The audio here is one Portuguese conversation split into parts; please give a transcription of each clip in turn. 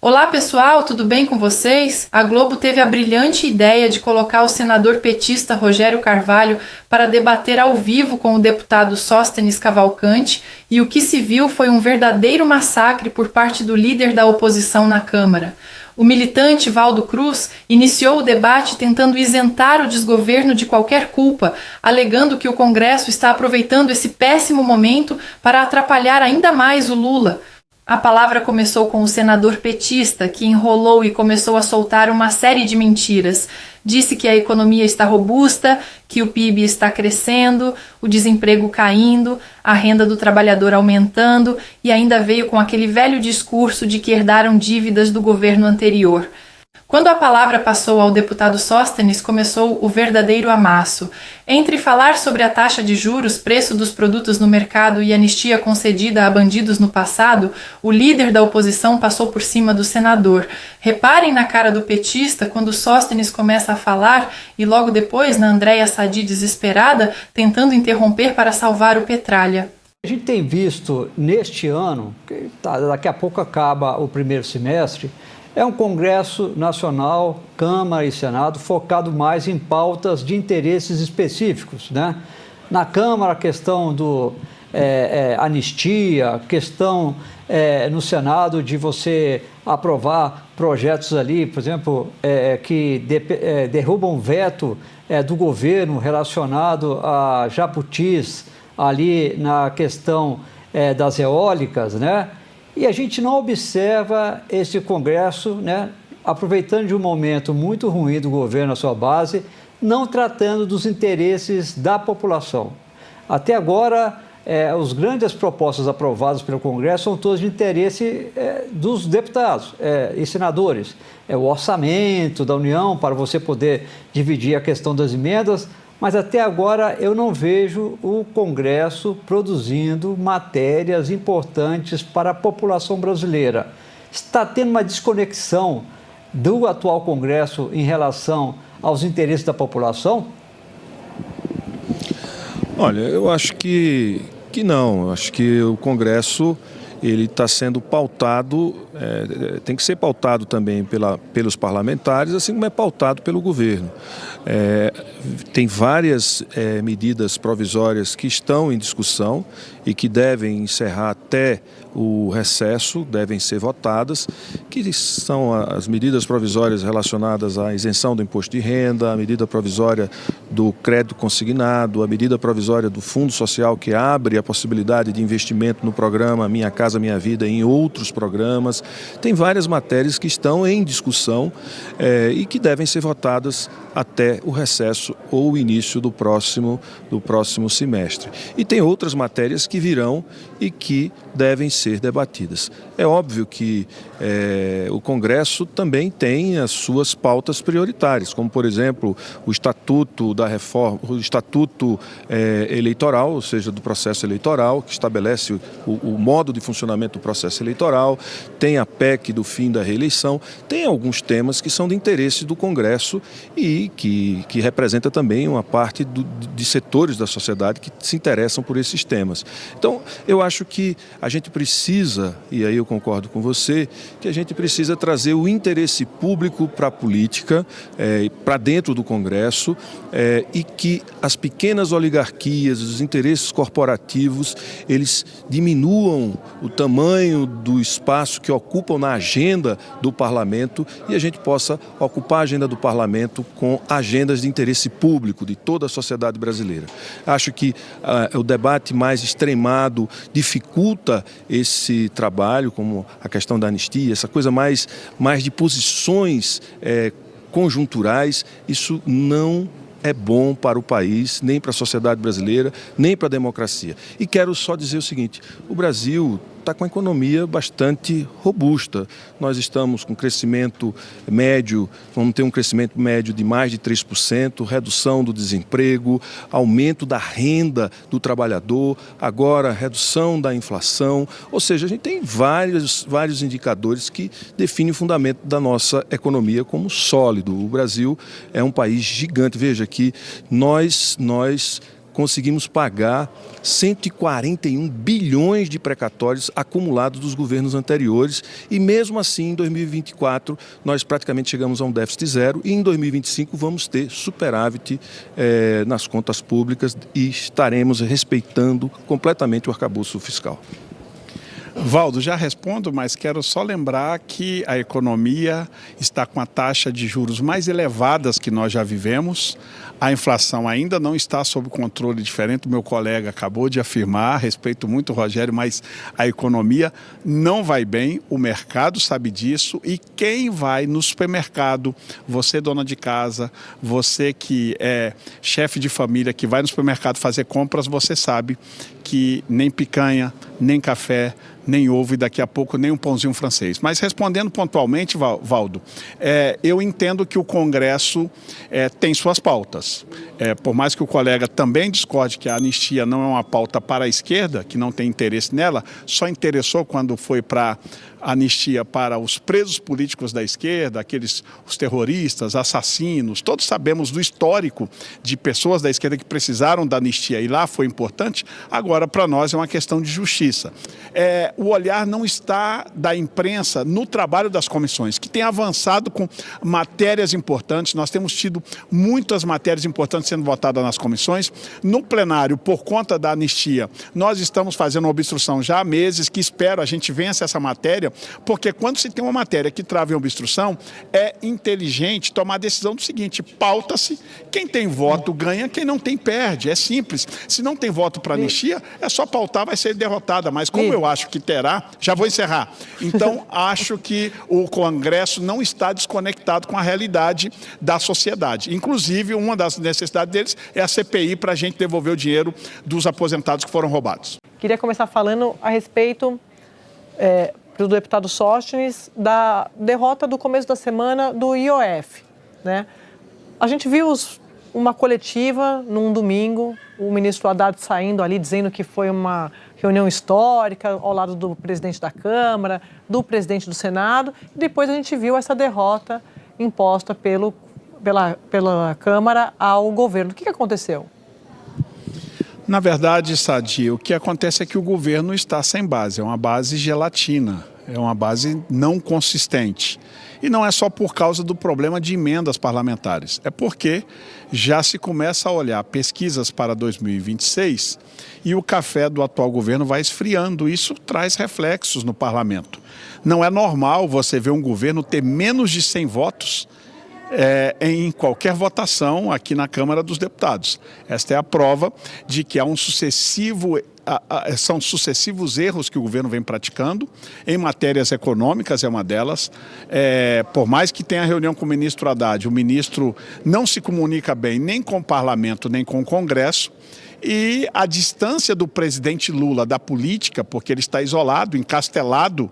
Olá pessoal, tudo bem com vocês? A Globo teve a brilhante ideia de colocar o senador petista Rogério Carvalho para debater ao vivo com o deputado Sóstenes Cavalcante, e o que se viu foi um verdadeiro massacre por parte do líder da oposição na Câmara. O militante Valdo Cruz iniciou o debate tentando isentar o desgoverno de qualquer culpa, alegando que o Congresso está aproveitando esse péssimo momento para atrapalhar ainda mais o Lula. A palavra começou com o senador petista, que enrolou e começou a soltar uma série de mentiras. Disse que a economia está robusta, que o PIB está crescendo, o desemprego caindo, a renda do trabalhador aumentando, e ainda veio com aquele velho discurso de que herdaram dívidas do governo anterior. Quando a palavra passou ao deputado Sóstenes, começou o verdadeiro amasso. Entre falar sobre a taxa de juros, preço dos produtos no mercado e anistia concedida a bandidos no passado, o líder da oposição passou por cima do senador. Reparem na cara do petista quando Sóstenes começa a falar e logo depois na Andréia Sadi desesperada, tentando interromper para salvar o Petralha. A gente tem visto neste ano, daqui a pouco acaba o primeiro semestre, é um Congresso Nacional, Câmara e Senado, focado mais em pautas de interesses específicos, né? Na Câmara, a questão do anistia, questão no Senado de você aprovar projetos ali, por exemplo, que derrubam veto do governo relacionado a jabutis, ali na questão das eólicas, né? E a gente não observa esse Congresso, né, aproveitando de um momento muito ruim do governo na sua base, não tratando dos interesses da população. Até agora, as grandes propostas aprovadas pelo Congresso são todas de interesse dos deputados e senadores. É o orçamento da União para você poder dividir a questão das emendas, mas até agora eu não vejo o Congresso produzindo matérias importantes para a população brasileira. Está tendo uma desconexão do atual Congresso em relação aos interesses da população? Olha, eu acho que não. Eu acho que o Congresso ele está sendo pautado, tem que ser pautado também pelos parlamentares, assim como é pautado pelo governo. Tem várias medidas provisórias que estão em discussão e que devem encerrar até o recesso, devem ser votadas, que são as medidas provisórias relacionadas à isenção do imposto de renda, a medida provisória do crédito consignado, a medida provisória do Fundo Social que abre a possibilidade de investimento no programa Minha Casa Minha Vida e em outros programas. Tem várias matérias que estão em discussão e que devem ser votadas até o recesso ou o início do próximo semestre. E tem outras matérias que virão e que devem ser debatidas. É óbvio que o Congresso também tem as suas pautas prioritárias, como, por exemplo, o Estatuto da Reforma, o Estatuto Eleitoral, ou seja, do processo eleitoral, que estabelece o modo de funcionamento do processo eleitoral, tem a PEC do fim da reeleição, tem alguns temas que são de interesse do Congresso e que representa também uma parte de setores da sociedade que se interessam por esses temas. Então, eu acho que a gente precisa, e aí eu concordo com você, que a gente precisa trazer o interesse público para a política, para dentro do Congresso, e que as pequenas oligarquias, os interesses corporativos, eles diminuam o tamanho do espaço que ocupam na agenda do Parlamento e a gente possa ocupar a agenda do Parlamento com agendas de interesse público de toda a sociedade brasileira. Acho que o debate mais extremado dificulta esse trabalho, como a questão da anistia, essa coisa mais de posições conjunturais. Isso não é bom para o país, nem para a sociedade brasileira, nem para a democracia. E quero só dizer o seguinte, o Brasil está com a economia bastante robusta. Nós estamos com crescimento médio, vamos ter um crescimento médio de mais de 3%, redução do desemprego, aumento da renda do trabalhador, agora redução da inflação, ou seja, a gente tem vários indicadores que definem o fundamento da nossa economia como sólido. O Brasil é um país gigante, veja que nós conseguimos pagar 141 bilhões de precatórios acumulados dos governos anteriores e mesmo assim em 2024 nós praticamente chegamos a um déficit zero e em 2025 vamos ter superávit nas contas públicas e estaremos respeitando completamente o arcabouço fiscal. Valdo, já respondo, mas quero só lembrar que a economia está com a taxa de juros mais elevadas que nós já vivemos. A inflação ainda não está sob controle, diferente do meu colega acabou de afirmar, respeito muito o Rogério, mas a economia não vai bem, o mercado sabe disso e quem vai no supermercado, você dona de casa, você que é chefe de família, que vai no supermercado fazer compras, você sabe que nem picanha, nem café, nem ovo e daqui a pouco nem um pãozinho francês. Mas respondendo pontualmente, Valdo, eu entendo que o Congresso tem suas pautas. Por mais que o colega também discorde que a anistia não é uma pauta para a esquerda, que não tem interesse nela, só interessou quando foi para anistia para os presos políticos da esquerda, os terroristas, assassinos, todos sabemos do histórico de pessoas da esquerda que precisaram da anistia e lá foi importante, agora para nós é uma questão de justiça. O olhar não está da imprensa no trabalho das comissões, que tem avançado com matérias importantes, nós temos tido muitas matérias importantes sendo votadas nas comissões, no plenário, por conta da anistia, nós estamos fazendo uma obstrução já há meses, que espero a gente vença essa matéria, porque quando se tem uma matéria que trava em obstrução, é inteligente tomar a decisão do seguinte, pauta-se, quem tem voto ganha, quem não tem perde, é simples. Se não tem voto para anistia, é só pautar, vai ser derrotada, mas como eu acho que terá, já vou encerrar. Então, acho que o Congresso não está desconectado com a realidade da sociedade. Inclusive, uma das necessidades deles é a CPI para a gente devolver o dinheiro dos aposentados que foram roubados. Queria começar falando a respeito do deputado Sóstenes, da derrota do começo da semana do IOF, né? A gente viu uma coletiva num domingo, o ministro Haddad saindo ali dizendo que foi uma reunião histórica ao lado do presidente da Câmara, do presidente do Senado, e depois a gente viu essa derrota imposta pela Câmara ao governo. O que aconteceu? Na verdade, Sadi, o que acontece é que o governo está sem base, é uma base gelatina, é uma base não consistente. E não é só por causa do problema de emendas parlamentares, é porque já se começa a olhar pesquisas para 2026 e o café do atual governo vai esfriando, isso traz reflexos no parlamento. Não é normal você ver um governo ter menos de 100 votos em qualquer votação aqui na Câmara dos Deputados. Esta é a prova de que há são sucessivos erros que o governo vem praticando, em matérias econômicas é uma delas. Por mais que tenha reunião com o ministro Haddad, o ministro não se comunica bem nem com o parlamento, nem com o Congresso, e a distância do presidente Lula da política, porque ele está isolado, encastelado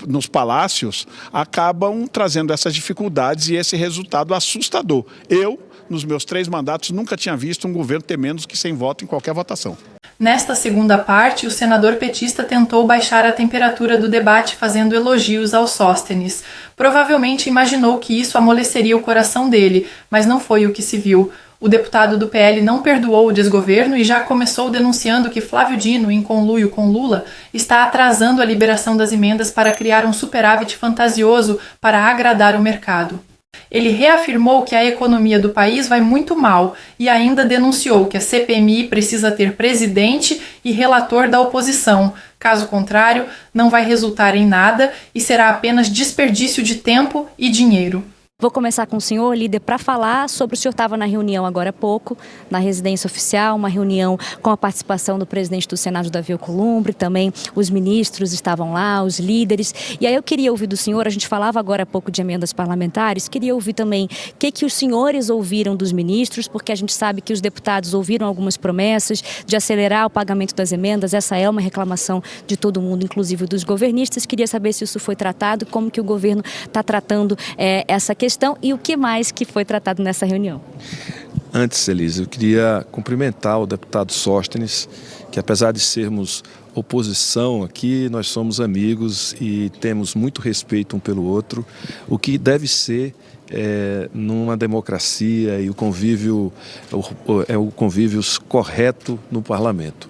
nos palácios, acabam trazendo essas dificuldades e esse resultado assustador. Eu, nos meus 3 mandatos, nunca tinha visto um governo ter menos que 100 votos em qualquer votação. Nesta segunda parte, o senador petista tentou baixar a temperatura do debate fazendo elogios ao Sóstenes. Provavelmente imaginou que isso amoleceria o coração dele, mas não foi o que se viu. O deputado do PL não perdoou o desgoverno e já começou denunciando que Flávio Dino, em conluio com Lula, está atrasando a liberação das emendas para criar um superávit fantasioso para agradar o mercado. Ele reafirmou que a economia do país vai muito mal e ainda denunciou que a CPMI precisa ter presidente e relator da oposição. Caso contrário, não vai resultar em nada e será apenas desperdício de tempo e dinheiro. Vou começar com o senhor, líder, para falar sobre o senhor estava na reunião agora há pouco, na residência oficial, uma reunião com a participação do presidente do Senado, Davi Alcolumbre, também os ministros estavam lá, os líderes. E aí eu queria ouvir do senhor, a gente falava agora há pouco de emendas parlamentares, queria ouvir também o que os senhores ouviram dos ministros, porque a gente sabe que os deputados ouviram algumas promessas de acelerar o pagamento das emendas, essa é uma reclamação de todo mundo, inclusive dos governistas. Queria saber se isso foi tratado, como que o governo está tratando essa questão e o que mais que foi tratado nessa reunião. Antes, Elisa, eu queria cumprimentar o deputado Sóstenes, que apesar de sermos oposição aqui, nós somos amigos e temos muito respeito um pelo outro, o que deve ser numa democracia, e o convívio o convívio correto no parlamento.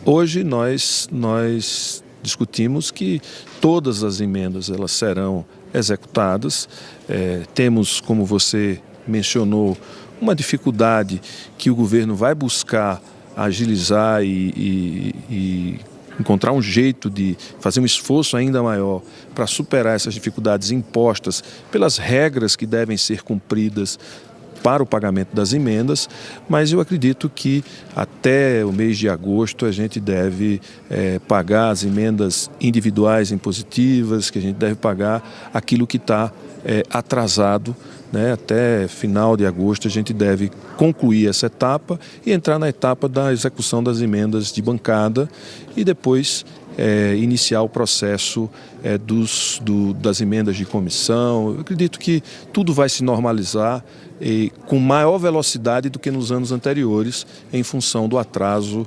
Hoje nós discutimos que todas as emendas elas serão executadas. Temos, como você mencionou, uma dificuldade que o governo vai buscar agilizar e encontrar um jeito de fazer um esforço ainda maior para superar essas dificuldades impostas pelas regras que devem ser cumpridas para o pagamento das emendas, mas eu acredito que até o mês de agosto a gente deve pagar as emendas individuais impositivas, que a gente deve pagar aquilo que está atrasado, né? Até final de agosto a gente deve concluir essa etapa e entrar na etapa da execução das emendas de bancada e depois iniciar o processo das emendas de comissão. Eu acredito que tudo vai se normalizar com maior velocidade do que nos anos anteriores, em função do atraso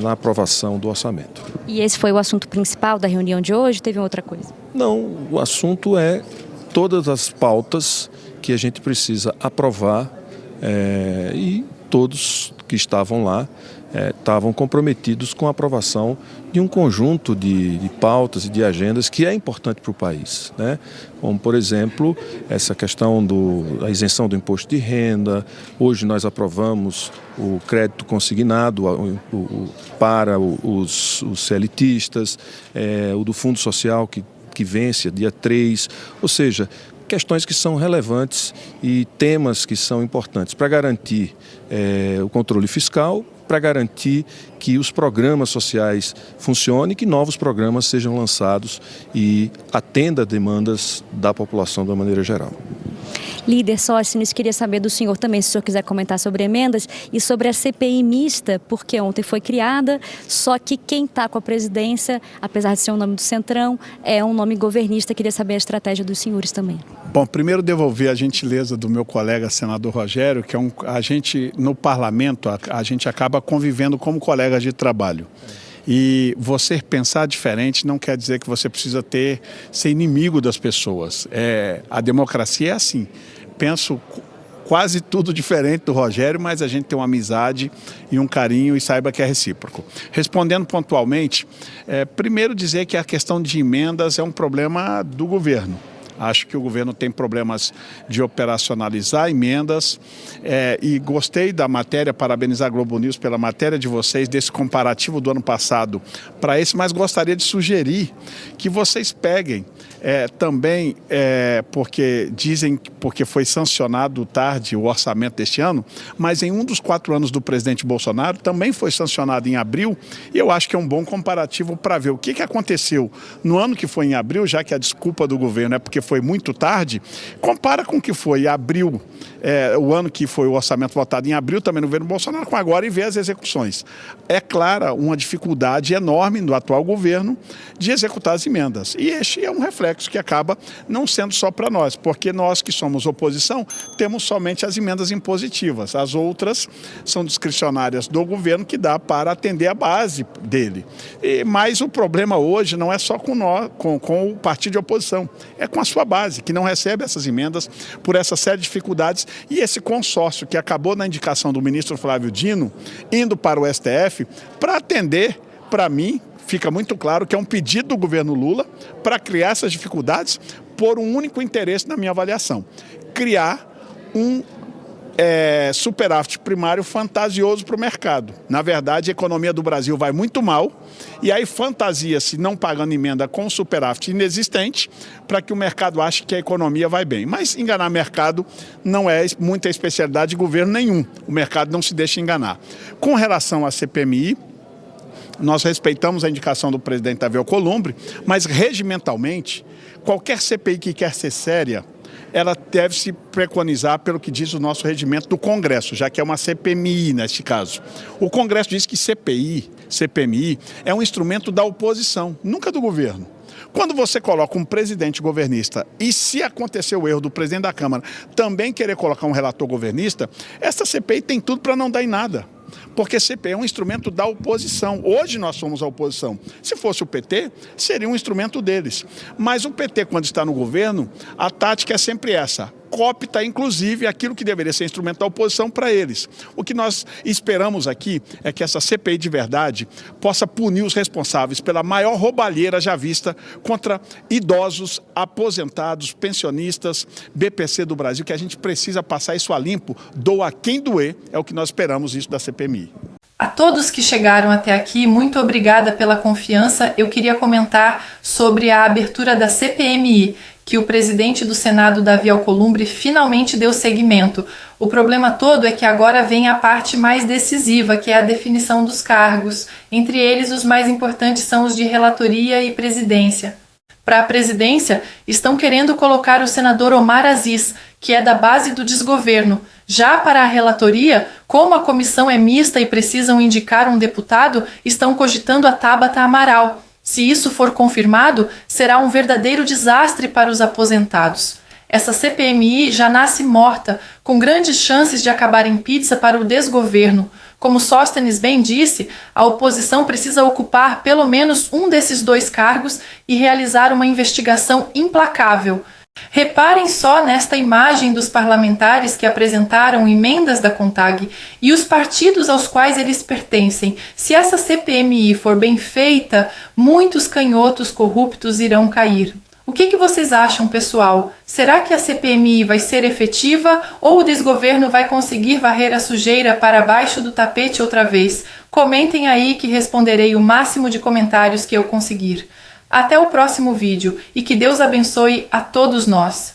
na aprovação do orçamento. E esse foi o assunto principal da reunião de hoje? Teve outra coisa? Não, o assunto é todas as pautas que a gente precisa aprovar e todos que estavam lá estavam comprometidos com a aprovação de um conjunto de pautas e de agendas que é importante para o país, né? Como, por exemplo, essa questão da isenção do imposto de renda. Hoje nós aprovamos o crédito consignado para os CLTistas, o do Fundo Social que vence dia 3, ou seja, questões que são relevantes e temas que são importantes para garantir o controle fiscal, para garantir que os programas sociais funcionem, que novos programas sejam lançados e atenda demandas da população de uma maneira geral. Líder Sóstenes, queria saber do senhor também, se o senhor quiser comentar sobre emendas e sobre a CPI mista, porque ontem foi criada, só que quem está com a presidência, apesar de ser um nome do Centrão, é um nome governista. Queria saber a estratégia dos senhores também. Bom, primeiro devolver a gentileza do meu colega senador Rogério, que a gente no parlamento, a gente acaba convivendo como colegas de trabalho. E você pensar diferente não quer dizer que você precisa ser inimigo das pessoas. A democracia é assim. Penso quase tudo diferente do Rogério, mas a gente tem uma amizade e um carinho e saiba que é recíproco. Respondendo pontualmente, primeiro dizer que a questão de emendas é um problema do governo. Acho que o governo tem problemas de operacionalizar emendas e gostei da matéria, parabenizar a Globo News pela matéria de vocês, desse comparativo do ano passado para esse, mas gostaria de sugerir que vocês peguem também, porque foi sancionado tarde o orçamento deste ano, mas em um dos 4 anos do presidente Bolsonaro também foi sancionado em abril, e eu acho que é um bom comparativo para ver o que aconteceu no ano que foi em abril, já que a desculpa do governo é porque foi muito tarde. Compara com o que foi abril, o ano que foi o orçamento votado em abril também no governo Bolsonaro, com agora, e vê as execuções. É clara uma dificuldade enorme do atual governo de executar as emendas, e este é um reflexo que acaba não sendo só para nós, porque nós que somos oposição temos somente as emendas impositivas, as outras são discricionárias do governo, que dá para atender a base dele. Mas o problema hoje não é só com o partido de oposição, é com a sua base, que não recebe essas emendas por essa série de dificuldades, e esse consórcio que acabou na indicação do ministro Flávio Dino, indo para o STF, para atender, para mim, fica muito claro que é um pedido do governo Lula para criar essas dificuldades por um único interesse, na minha avaliação: criar um superávit primário fantasioso para o mercado. Na verdade, a economia do Brasil vai muito mal, e aí fantasia-se não pagando emenda com superávit inexistente para que o mercado ache que a economia vai bem. Mas enganar mercado não é muita especialidade de governo nenhum. O mercado não se deixa enganar. Com relação à CPMI, nós respeitamos a indicação do presidente Davi Alcolumbre, mas regimentalmente, qualquer CPI que quer ser séria, ela deve se preconizar pelo que diz o nosso regimento do Congresso, já que é uma CPMI neste caso. O Congresso diz que CPMI é um instrumento da oposição, nunca do governo. Quando você coloca um presidente governista e, se acontecer o erro do presidente da Câmara, também querer colocar um relator governista, essa CPI tem tudo para não dar em nada. porque CPI é um instrumento da oposição. Hoje nós somos a oposição. Se fosse o PT, seria um instrumento deles. Mas o PT, quando está no governo, a tática é sempre essa: coopta, inclusive, aquilo que deveria ser instrumento da oposição para eles. O que nós esperamos aqui é que essa CPI de verdade possa punir os responsáveis pela maior roubalheira já vista contra idosos, aposentados, pensionistas, BPC do Brasil, que a gente precisa passar isso a limpo, doa quem doer, é o que nós esperamos isso da CPMI. A todos que chegaram até aqui, muito obrigada pela confiança. Eu queria comentar sobre a abertura da CPMI, que o presidente do Senado, Davi Alcolumbre, finalmente deu seguimento. O problema todo é que agora vem a parte mais decisiva, que é a definição dos cargos. Entre eles, os mais importantes são os de relatoria e presidência. Para a presidência, estão querendo colocar o senador Omar Aziz, que é da base do desgoverno. Já para a relatoria, como a comissão é mista e precisam indicar um deputado, estão cogitando a Tabata Amaral. Se isso for confirmado, será um verdadeiro desastre para os aposentados. Essa CPMI já nasce morta, com grandes chances de acabar em pizza para o desgoverno. Como Sóstenes bem disse, a oposição precisa ocupar pelo menos um desses dois cargos e realizar uma investigação implacável. Reparem só nesta imagem dos parlamentares que apresentaram emendas da CONTAG e os partidos aos quais eles pertencem. Se essa CPMI for bem feita, muitos canhotos corruptos irão cair. O que vocês acham, pessoal? Será que a CPMI vai ser efetiva ou o desgoverno vai conseguir varrer a sujeira para baixo do tapete outra vez? Comentem aí que responderei o máximo de comentários que eu conseguir. Até o próximo vídeo e que Deus abençoe a todos nós.